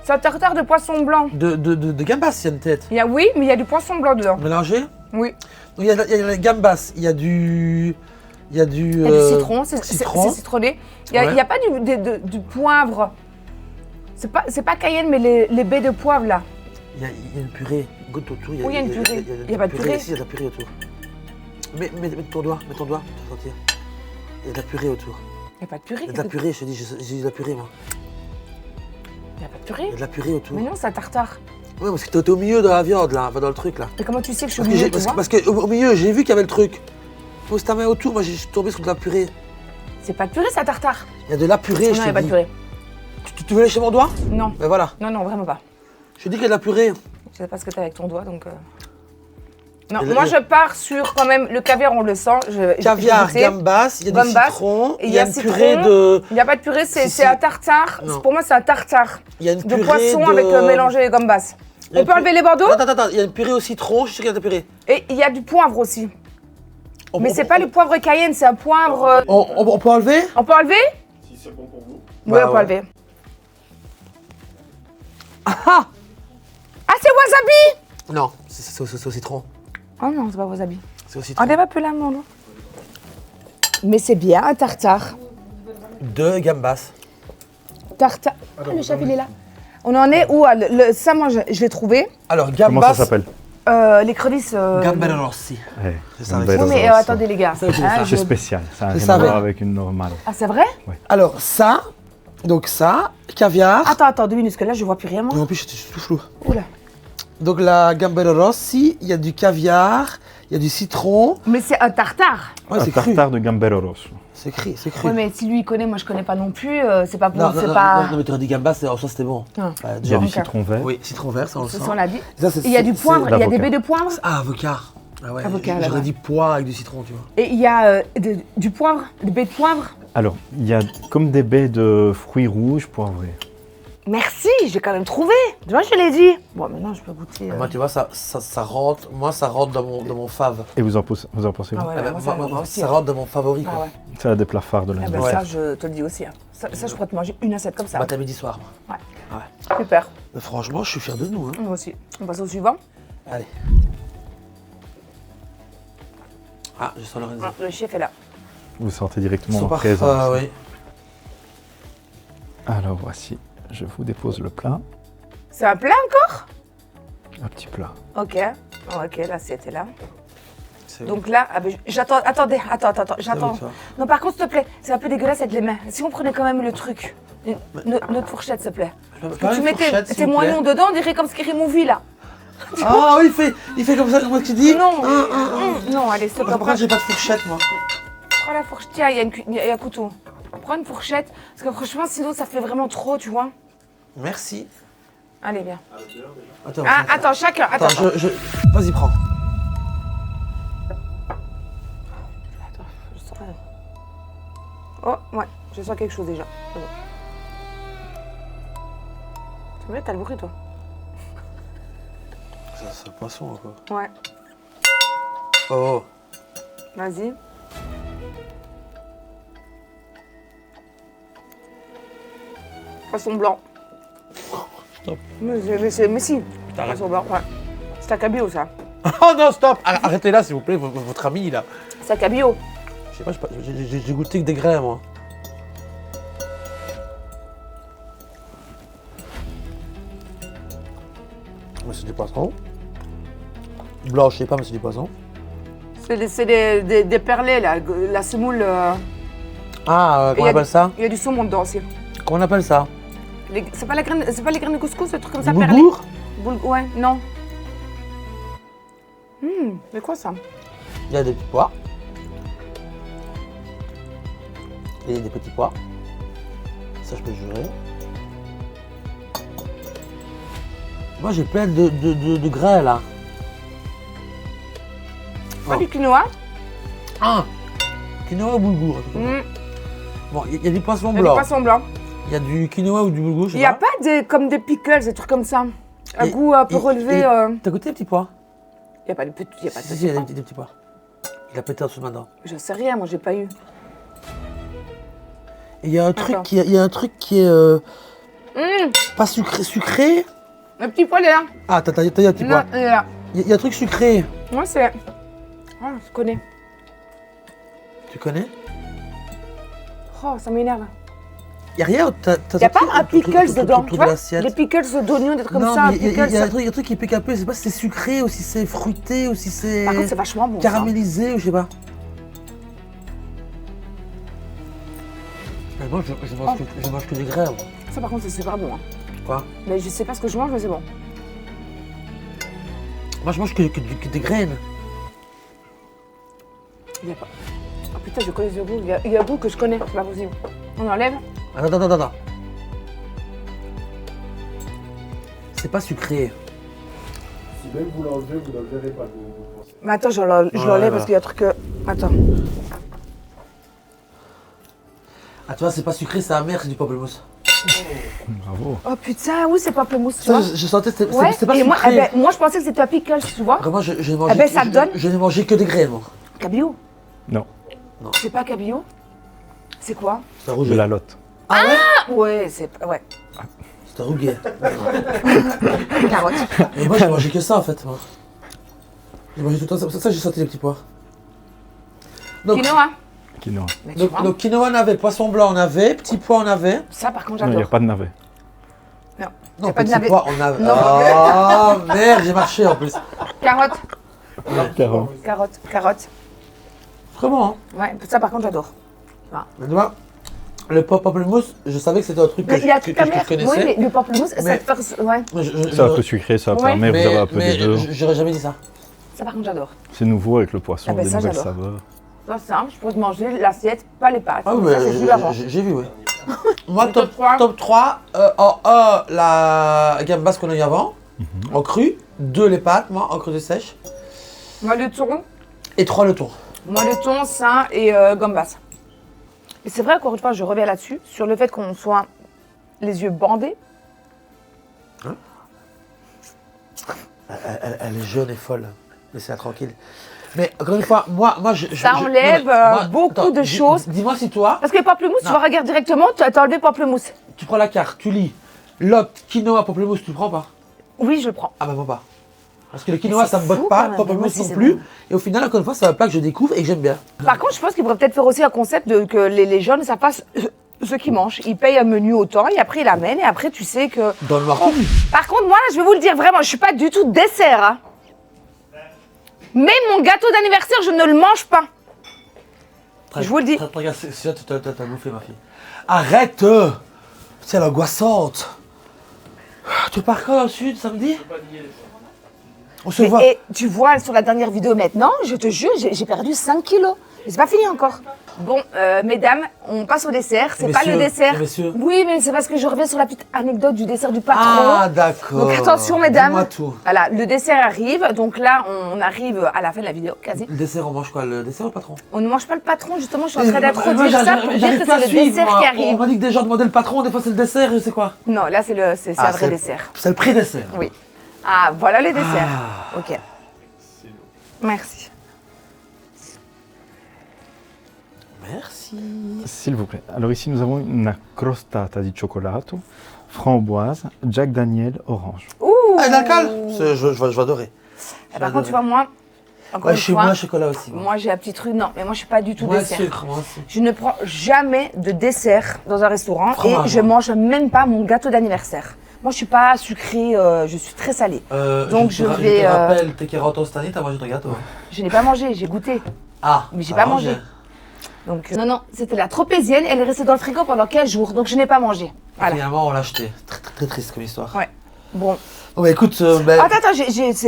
C'est un tartare de poisson blanc. De gambas, il y a une tête. Oui, mais il y a du poisson blanc dedans. Mélangé? Oui. Donc il y a la gambas, il y a du. Il y a du. Il y a du citron, c'est citron. citronné. Il Ouais. n'y a pas du poivre. C'est pas cayenne, mais les baies de poivre là. Il y a une purée. Goûte autour. Oui, il y a une purée. Il y a pas de purée. Si, il y a de la purée autour. Mets ton doigt, tu vas sentir. Il y a de la purée autour. Il n'y a pas de purée. Il y a de la purée, je te dis, j'ai de la purée, moi. Il n'y a pas de Il purée. y a de la purée autour. Mais non, c'est un tartare. Ouais, parce que t'es au milieu de la viande, là, dans le truc, là. Mais comment tu sais que je suis au Parce que, milieu, tu vois? parce que au milieu, j'ai vu qu'il y avait le truc. Pose ta main autour, moi, je suis tombé sur de la purée. C'est pas de purée, c'est un tartare. Il y a de la purée, Non, je il n'y te a pas de dis. purée. Tu veux lécher mon doigt? Non. Ben voilà. Non, non, vraiment pas. Je te dis qu'il y a de la purée. Je sais pas ce que t'as avec ton doigt, donc... Non, Et moi le- je pars sur quand même le caviar, on le sent. Caviar, j'ai goûté. gambas, il y a du Gambas, citron, et il y a une citron. purée de. Il n'y a pas de purée, c'est Si. un tartare. Non. Pour moi, c'est un tartare Il y a une de purée poisson de. avec mélangé les gambas. Il y a On peut une enlever les bordeaux Attends, il y a une purée au citron, je suis sûr qu'il y a de la purée. et il y a du poivre aussi. On- Mais on- c'est pas le poivre cayenne, c'est un poivre. On peut enlever? On peut enlever? Si c'est bon pour vous. Oui, Bah on peut ouais. enlever. Ah, c'est wasabi! Non, c'est au citron. Oh non, c'est pas wasabi. C'est au citron. Enlève un peu la main, non? Mais c'est bien un tartare. De gambas. Tartare. Ah, le chef, il est là. On en est où? Ça, moi, je l'ai trouvé. Alors, gambas. Comment ça s'appelle? L'écrevisse. Gambero rossi. Ouais, C'est ça, Gambero Oui, mais rosso. attendez, les gars. Ça, je sais Hein, ça. je- C'est spécial, ça n'a Je rien à savais. voir avec une normale. Ah, c'est vrai? Alors, ça, donc ça, caviar. Attends, 2 minutes, parce que là, je vois plus rien, moi. Et en plus, je suis tout flou. Oula. Donc, la Gambero Rossi, il y a du caviar, il y a du citron. Mais c'est un tartare. Ouais, Un c'est cru. tartare de Gambero rosso. C'est cru, c'est cru. Ouais, mais si lui, il connaît, moi, je connais pas non plus. C'est pas pour. Non, c'est non, pas. non, mais tu aurais dit gambas, ça c'était bon. Ah. Ouais, Il y a genre. du Ok. citron vert. Oui, citron vert, ça on le Ça, sent. on l'a dit. Ça, c'est- Et il y a du c'est- poivre, il y a des l'avocat. baies de poivre. Ah, avocat. Ah ouais, Avocat, j'aurais là-bas. dit pois avec du citron, tu vois. Et il y a du poivre, des baies de poivre. Alors, il y a comme des baies de fruits rouges poivrés. Merci, j'ai quand même trouvé. Tu vois, je l'ai dit. Bon, maintenant, je peux goûter. Moi, tu vois, ça rentre, moi, ça rentre dans mon fave. Et vous en pensez Ah quoi? ouais, Ah bah, moi, ça, moi aussi. ça rentre dans mon favori, Ah quoi. ouais. C'est un des plats phares de Ah l'Inde. ben Ouais. ça, je te le dis aussi. Hein. Ça, je pourrais te manger une assiette comme ça. Matin, midi, soir. Super. Mais franchement, je suis fier de nous. Hein. Moi aussi. On passe au suivant. Allez. Ah, je sens le raisin. Ah, le chef est là. Vous sentez directement en Super. présence. Ah oui. Alors voici, je vous dépose le plat. C'est un plat encore? Un petit plat. Ok. Ok, l'assiette est là. C'est Donc là, ah ben, j'attends. Attendez, attends, j'attends. oui, toi. Non, par contre, s'il te plaît, c'est un peu dégueulasse avec les mains. Si on prenait quand même le truc, notre fourchette, s'il te plaît. Pas Tu une mets fourchette, tes s'il vous plaît. moignons dedans, on dirait comme Skiri Movie là. Ah oui, il fait comme ça, comment tu dis? Non, non, allez, s'il te plaît, Pourquoi j'ai pas de fourchette, moi? prends la fourchette. Tiens, il y a un couteau. Prends une fourchette, parce que franchement, sinon, ça fait vraiment trop, tu vois. Merci. Allez, viens. Attends, Ah, attends, chacun. Attends. Attends, Vas-y, prends. Attends, je sens rien. Oh, ouais, je sens quelque chose déjà. C'est bon. Tu vois, t'as le bruit, toi. C'est un poisson, quoi. Ouais, Oh. vas-y. Poisson blanc. Stop. Mais si. Poisson blanc, ouais. C'est un cabillaud, ça. Oh non, stop! Arrêtez là, s'il vous plaît, votre ami, là. C'est un cabillaud. Je sais pas, j'ai goûté que des grains, moi. Mais c'est du poisson. Blanc, je sais pas, mais c'est du poisson. C'est des perlés, là, la semoule. Ah, comment on appelle ça? Il y a du saumon dedans aussi. Comment on appelle ça? C'est pas les graines de couscous, le truc comme ça, Du perlé? boulgour? Ouais, non. C'est quoi ça? Il y a des petits pois. Et des petits pois. Ça, je peux jurer. Moi, j'ai plein de grains, là. Pas du quinoa? Ah! Quinoa ou boulgour? Bon, il y a du poisson Il y a du blanc. poisson blanc. Il y a du quinoa ou du boulgour, je sais Il n'y a pas comme des pickles, des trucs comme ça. Un Et- goût un peu relevé. T'as goûté les petits pois? Il n'y a pas de petits. Il y a pas de Si, petits il y a pois. des petits pois. Il a pété en dessous de ma dent. Je sais rien, moi j'ai pas eu. Et il y a un Attends. truc qui est pas sucré. Le petit pois, il est là. Ah, t'as dit un petit Non, pois. il est là. Il y a un truc sucré. Moi, c'est. Ah, je connais. Tu connais? Oh, ça m'énerve. Il y a rien. Il n'y a pas un pickles dedans, tu vois? l'assiette. Des pickles d'oignons, des trucs comme Non, ça. mais il y pickles. a un truc qui pique un peu. Je sais pas si c'est sucré ou si c'est fruité ou si c'est Par contre, c'est vachement bon. ça. caramélisé ou je sais pas. Mais moi, je mange que des grains. moi. Ça, par contre, c'est super bon. Hein. Quoi? Mais je sais pas ce que je mange, mais c'est bon. Moi, je mange que des graines. Il n'y a pas. Oh putain, je connais ce goût. Il y a un goût que je connais, c'est pas possible. On enlève. Attends. C'est pas sucré. Si même vous l'enlevez, vous ne le verrez pas, vous pensez. Mais attends, je l'enlève voilà. parce qu'il y a un truc que. Attends. Ah, tu vois, c'est pas sucré, c'est amer, c'est du pamplemousse. Bravo. Oh putain, oui, c'est pamplemousse, tu Ça, vois. je sentais que c'était Ouais, pas et sucré. moi, moi, je pensais que c'était un pickles, tu vois. Vraiment, je n'ai mangé, ben, ça te donne je n'ai mangé que des graines, moi. Cabillaud. Non, C'est pas cabillaud? C'est quoi? C'est un rouge. de la lotte. Ah ouais? Ah, ouais, c'est. Ouais. C'est un rouguet. Carotte. Et moi, j'ai mangé que ça, en fait, moi. J'ai mangé tout le temps ça, j'ai senti les petits pois. Donc, Quinoa. Quinoa. Mais tu vois, donc quinoa, on avait, poisson blanc, on avait, petits pois, on avait. ça, par contre, Non, il n'y a j'adore. pas de navet. Non. Non, Y a pas de petits navet. pois, on avait. Non. Ah, merde, j'ai marché en plus. Carotte. Carotte. Carotte. Vraiment, hein. Ouais, ça, par contre, j'adore. Mais tu vois, le pamplemousse, je savais que c'était un truc que Mais il y a un je truc amer. connaissais. Oui, mais le pamplemousse, ça Mais- te fait. Ouais. C'est un peu sucré, ça Ouais. permet, vous avez un peu des deux. j'aurais jamais dit ça. Ça, par contre, j'adore. C'est nouveau avec le poisson, Ah ben des ça, nouvelles j'adore. saveurs. C'est simple, je peux te manger l'assiette, pas les pâtes. Ah Ça, oui, c'est juste avant. j'ai vu, oui. Moi, Le top 3. top 3, en 1, la gambas qu'on a eu avant, en cru. 2, les pâtes, moi, en cru de sèche. Moi, le thon. Et 3, le thon. Moi, le thon, ça et gambas. Et c'est vrai, encore une fois, je reviens là-dessus, sur le fait qu'on soit les yeux bandés. Elle est jeune et folle. Laissez-la tranquille. Mais encore une fois, moi Ça enlève beaucoup de choses. Dis-moi si toi, Parce que les pamplemousses, tu Non. vas regarder directement, tu as enlevé pamplemousse. tu prends la carte, tu lis lot, quinoa, pamplemousse, tu le prends pas? Oui, je le prends. Ah bah moi pas. Parce que le quinoa, c'est ça me fou, botte quand pas, même. pamplemousse Moi aussi, non c'est plus. bon. Et au final, encore une fois, c'est un plat que je découvre et que j'aime bien. Par contre, je pense qu'il faudrait peut-être faire aussi un concept de que les jeunes, ça fasse ce qu'ils mangent. Ils payent un menu autant et après ils l'amènent et après tu sais que. Dans le noir tout nu. Par contre, moi, là, je vais vous le dire vraiment, je suis pas du tout dessert. Hein. Mais mon gâteau d'anniversaire, je ne le mange pas. Je vous le dis. Regarde, c'est ça, t'as bouffé ma fille. Arrête C'est l'angoissante. Tu pars quand dans le sud, samedi? On se voit. Et tu vois sur la dernière vidéo maintenant, je te jure, j'ai perdu 5 kilos. Et c'est pas fini encore. Bon, mesdames, on passe au dessert. C'est pas le Messieurs, dessert. messieurs. Oui, mais c'est parce que je reviens sur la petite anecdote du dessert du patron. Ah, d'accord. Donc attention, mesdames. Dis-moi tout. Voilà, le dessert arrive. Donc là, on arrive à la fin de la vidéo, quasi. Le dessert, on mange quoi? Le dessert ou le patron? On ne mange pas le patron, justement. Je suis en train Moi, d'introduire ça pour dire j'arrive que pas à c'est le suivre, dessert moi. qui On arrive. m'a dit que des gens demandaient le patron, des fois c'est le dessert, c'est quoi? Non, là, c'est un vrai dessert. C'est le pré-dessert. Oui. Ah, voilà les desserts. Ok. Merci. Merci. S'il vous plaît. Alors ici, nous avons une crostata di cioccolato, framboise, Jack Daniel, orange. Ouh. Ah, d'alcool? Je vais adorer. Par contre, tu vois, moi, encore Ouais, une je suis fois, moins chocolat aussi. moi, j'ai un petit truc. Non, mais moi, je suis pas du tout Moins dessert. sucre, moi aussi. Je ne prends jamais de dessert dans un restaurant Fromage, et je hein. mange même pas mon gâteau d'anniversaire. Moi, je suis pas sucrée, je suis très salée. Donc, je te vais, rappelle, tes carottes cette année, t'as mangé ton gâteau. Je n'ai pas mangé, j'ai goûté. Ah, Mais j'ai pas mangé. Donc, non, c'était la tropézienne. Elle est restée dans le frigo pendant 15 jours, donc je n'ai pas mangé. Voilà. Finalement, on l'a acheté. Très, très, très triste comme histoire. Ouais. Bon. Bon, bah écoute, Attends,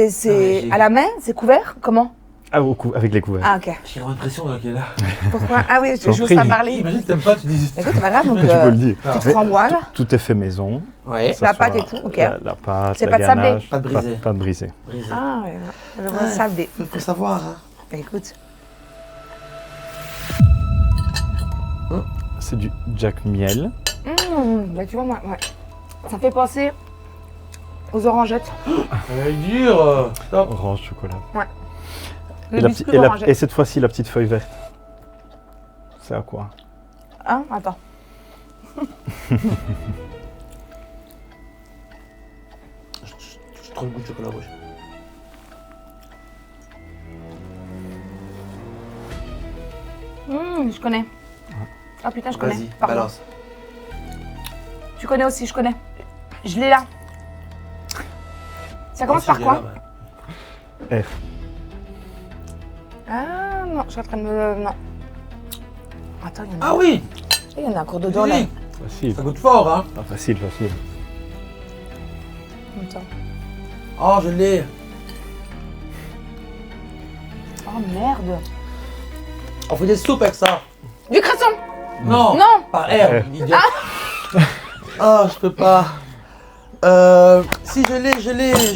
c'est à la main, c'est couvert? Comment? Ah, avec les couverts. Ah, ok. j'ai vraiment l'impression qu'il est là. Pourquoi? Ah oui, T'en je n'ose prie. pas parler. Imagine, t'aimes pas, tu dis. Écoute, c'est pas grave, donc Tu peux le dire. petite framboise. Tout est fait maison. Ouais. Ça La soit pâte et tout, ok. La pâte, C'est la pas de sablé. ganache, Pas de brisé. Pas de brisé. Brisé. Ah, ouais, je vois sablé. Faut savoir, hein. Écoute. C'est du Jack Miel. Bah, tu vois, moi, ouais. Ça fait penser aux orangettes. Elle est dure. Stop. Orange chocolat. Le Et, biscuit d'orangette. et cette fois-ci, la petite feuille verte. C'est à quoi? Hein? Attends. J'ai trop le goût de chocolat rouge. Je connais. Ah putain, je connais. Vas-y, Pardon. balance. Tu connais aussi, je connais. Je l'ai là. Ça commence par quoi? R. Ah non, je suis en train de me... Non. Attends, il y en a, Ah oui, il y en a un cours dedans là. oui. Facile. Ça goûte fort, hein. Ah, facile. Attends. Oh, je l'ai. Oh merde. On fait des soupes avec ça. Du cresson. Non. Non. Par R, idiot. Ah, je peux pas. Si, je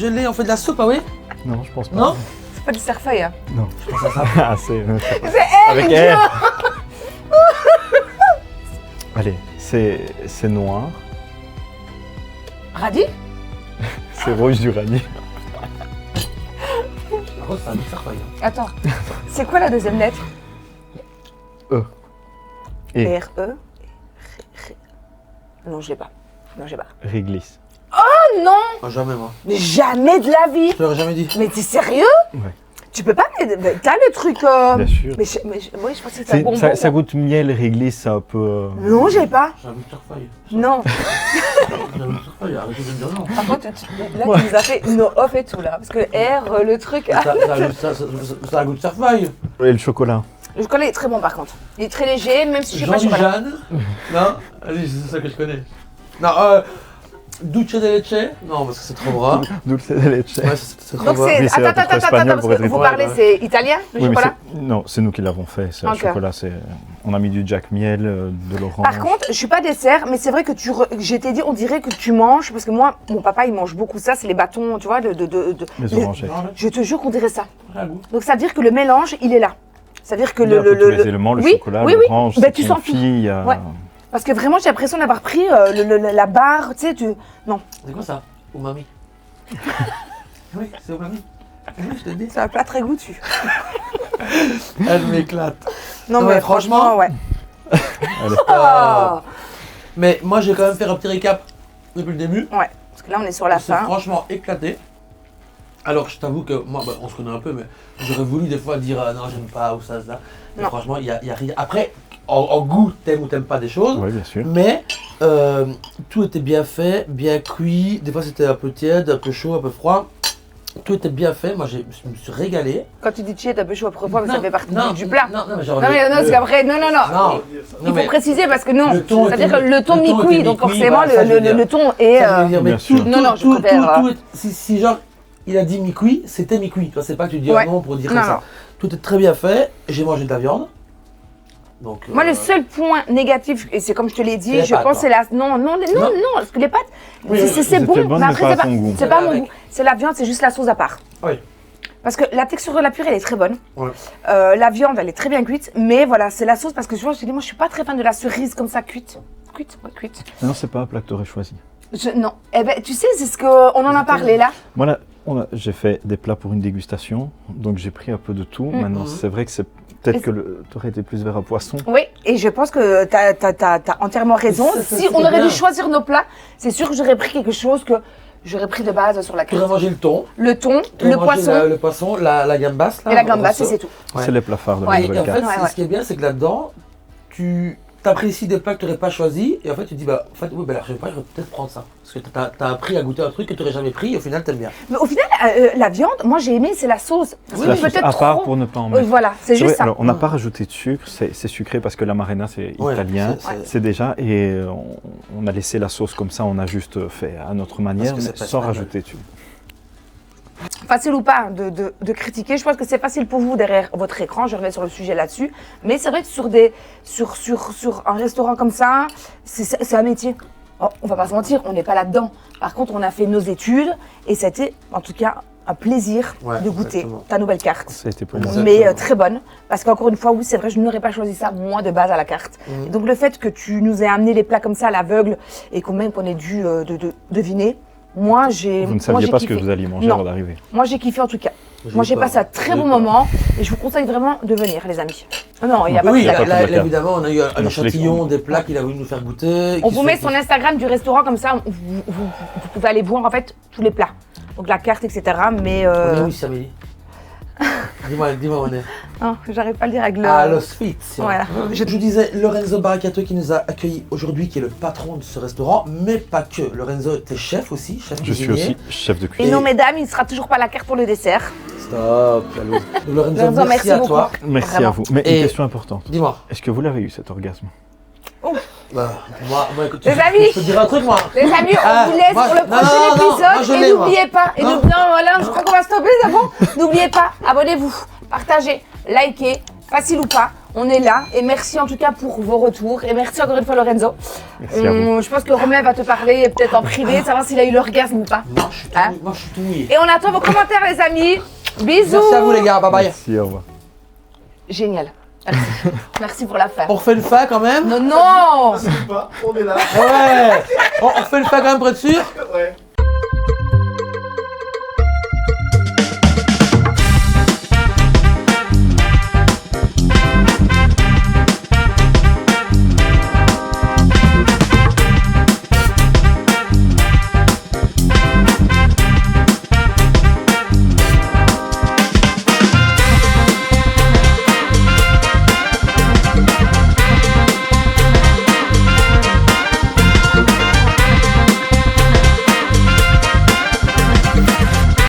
l'ai. On fait de la soupe, ah oui? Non, je pense pas. Non? C'est pas du cerfeuil. Hein. Non. Je pense à ça. Ah, c'est R, avec idiot. R. Allez, c'est noir. Radis? C'est rouge du radis. Par contre, c'est un cerfeuil. Attends. C'est quoi la deuxième lettre? Et R-E. Non, je l'ai pas. Non, j'ai pas. réglisse. Oh non. Oh, jamais, moi. Mais jamais de la vie. Je l'aurais jamais dit. Mais t'es sérieux? Ouais. Tu peux pas mettre... T'as le truc... Bien sûr. Oui, je pensais que c'était un bonbon. Ça goûte miel, réglisse, c'est un peu. Non, j'ai pas. J'ai un goût de cerfeuil. Non. J'ai un goût de cerfeuil, arrêtez de me dire non. Par contre, là, tu nous as fait no off et tout, là. Parce que R, le truc... Ça a un goût de cerfeuil. Et le chocolat. Le chocolat est très bon, par contre. Il est très léger, même si je sais pas Jean chocolat. Jeanne. Non? Allez, c'est ça que je connais. Non, Dulce de leche. Non, parce que c'est trop gras. Dulce de leche. Ouais, c'est trop Donc gras. c'est... Oui, c'est Attends, à peu près espagnol parce pour que être vous italien. parlez, Ouais, c'est italien, le Oui, mais chocolat? non, c'est nous qui l'avons fait. C'est Ok. le chocolat, on a mis du Jack Miel, de l'orange. Par contre, je suis pas dessert, mais c'est vrai que je t'ai dit, on dirait que tu manges, parce que moi, mon papa, il mange beaucoup ça, c'est les bâtons, tu vois, les orangettes. Je te jure qu'on dirait ça. J'ai un goût. Donc ça veut dire que le mélange, il est là. Ça veut dire que Il y a un peu tous les éléments, le oui, chocolat, oui, l'orange, bah, c'est tu sens confit, tout. il y a- Ouais. Parce que vraiment, j'ai l'impression d'avoir pris la barre, tu sais, Non, C'est quoi ça? Umami. Oui, c'est umami. Oui, je te dis. c'est un plat très goûtu. Elle m'éclate. Non, Ouais, mais franchement, franchement, ouais. Allez. Oh Mais moi, j'ai quand même fait un petit récap depuis le début. Ouais, parce que là, on est sur la C'est fin. franchement éclaté. Alors, je t'avoue que moi, bah, on se connaît un peu, mais j'aurais voulu des fois dire non, j'aime pas ou ça. Mais Non. franchement, il y a rien. Après, en goût, t'aimes ou t'aimes pas des choses. Oui, bien sûr. Mais tout était bien fait, bien cuit. Des fois, c'était un peu tiède, un peu chaud, un peu froid. Tout était bien fait. Moi, je me suis régalé. Quand tu dis tiède, un peu chaud à propos, mais ça Non, fait partie non, du plat. Non, mais genre. Non, mais non, parce qu'après, non. Non, Il faut préciser parce que non, le ton c'est-à-dire était- que le ton le ton mi-cuit, était donc mi-cuit, forcément voilà, ça, je veux dire. le ton est... Ça, je veux dire, mais Bien tout, sûr. tout, Non, non, je tout, préfère, tout, si genre il a dit mi-cuit, c'était mi-cuit. Tu vois, c'est pas que tu dis Ouais. un nom pour dire Non, ça. non. Tout est très bien fait. J'ai mangé de la viande. Donc, Moi, le seul point négatif, et c'est comme je te l'ai C'est dit, les je pâtes, pense hein. c'est la... Non, parce que les pâtes, Oui, c'est C'était bon, bonne, mais mais après, pas à c'est pas, ton goût. c'est pas mon Avec. goût. C'est la viande, c'est juste la sauce à part. Oui. Parce que la texture de la purée, elle est très bonne. Ouais. La viande, elle est très bien cuite. Mais voilà, c'est la sauce parce que tu vois, je te dis, moi, je suis pas très fan de la cerise comme ça, cuite. Cuite. Non, c'est pas un plat que tu aurais choisi. Non. Eh ben, tu sais, c'est ce qu'on en a parlé là. Voilà, j'ai fait des plats pour une dégustation, donc j'ai pris un peu de tout. Maintenant, c'est vrai que c'est peut-être que tu aurais été plus vers un poisson. Oui, et je pense que t'as entièrement raison. Ça, Si c'est on aurait bien. dû choisir nos plats, c'est sûr que j'aurais pris quelque chose que j'aurais pris de base sur la Tu aurais carte. mangé le thon. Le thon, tu aurais le mangé poisson le poisson, la gambasse. Là, et la le gambasse, et rosso. c'est tout. Ouais. C'est les plats phares de Ouais. la Et nouvelle en fait, carte. Ouais. ce qui est bien, c'est que là-dedans, tu t'as pris ici des plats que tu n'aurais pas choisi, et en fait tu te dis, bah, en fait, oui, bah, la prochaine fois, je vais peut-être prendre ça. Parce que t'as appris à goûter un truc que tu n'aurais jamais pris, et au final, t'aimes bien. Mais au final, la viande, moi j'ai aimé, c'est la sauce. C'est la sauce à part pour ne pas en mettre. Voilà, c'est juste vrai, ça. Alors, on n'a pas rajouté de sucre, c'est sucré parce que l'amarena c'est Ouais, italien, c'est- c'est déjà, et on a laissé la sauce comme ça, on a juste fait à notre manière, Parce que mais c'est pas sans espagnol. rajouter dessus. Facile ou pas de critiquer, je pense que c'est facile pour vous derrière votre écran, je reviens sur le sujet là-dessus, mais c'est vrai que sur un restaurant comme ça, c'est un métier. Oh, on va pas se mentir, on n'est pas là-dedans. Par contre, on a fait nos études et c'était en tout cas un plaisir Ouais, de goûter exactement. ta nouvelle carte. Ça a été pour moi. Mais très bonne, parce qu'encore une fois, oui, c'est vrai, je n'aurais pas choisi ça, moi, de base à la carte. Et donc, le fait que tu nous aies amené les plats comme ça à l'aveugle et qu'on ait dû deviner, moi, j'ai Vous ne moi, saviez j'ai pas ce que kiffé. vous alliez manger Non. avant d'arriver. Moi, j'ai kiffé en tout cas. Moi, j'ai peur. passé un très J'ai bon peur. moment et je vous conseille vraiment de venir, les amis. Non, il n'y a pas Oui, de y a blague. pas de blague. évidemment, on a eu un Dans tous les échantillon cas. des plats qu'il a voulu nous faire goûter. On qui vous sont- met son Instagram du restaurant, comme ça, vous pouvez aller voir en fait tous les plats. Donc la carte, etc. Mais On est où ici, Amélie? Dis-moi, où on est. non, j'arrive pas à le dire avec le. À l'Hospice. Voilà. Je vous disais, Lorenzo Baraccato qui nous a accueillis aujourd'hui, qui est le patron de ce restaurant, mais pas que. Lorenzo, t'es chef aussi, chef Je suis cuisinier. aussi chef de Et cuisine. non, mesdames, il ne sera toujours pas la carte pour le dessert. Stop, jalouse. Lorenzo, Lorenzo, merci merci à beaucoup. toi. Merci Vraiment. à vous. Mais Et- une question importante. Dis-moi. Est-ce que vous l'avez eu cet orgasme? Bah, moi, écoute, Les amis. je peux te dire un truc, moi. Les amis, on Ah, vous laisse moi, pour le non, prochain non, non, moi, je épisode. l'ai, Et moi. n'oubliez pas. Non. Non, voilà, je crois qu'on va stopper, c'est bon. N'oubliez pas, abonnez-vous, partagez, likez, facile ou pas. On est là. Et merci en tout cas pour vos retours. Et merci encore une fois, Lorenzo. Merci à vous. Je pense que Romain va te parler peut-être en privé, savoir s'il a eu l'orgasme ou pas. Moi, je suis tout Hein mouillé. Moi, je suis tout mouillé. Et on attend vos commentaires, les amis. Bisous. Merci à vous, les gars. Bye bye. Merci, au revoir. Génial. Merci. Merci pour la fin. On refait le fa quand même? Non, non. On est là. Ouais. On refait le fa quand même pour être sûr? Ouais.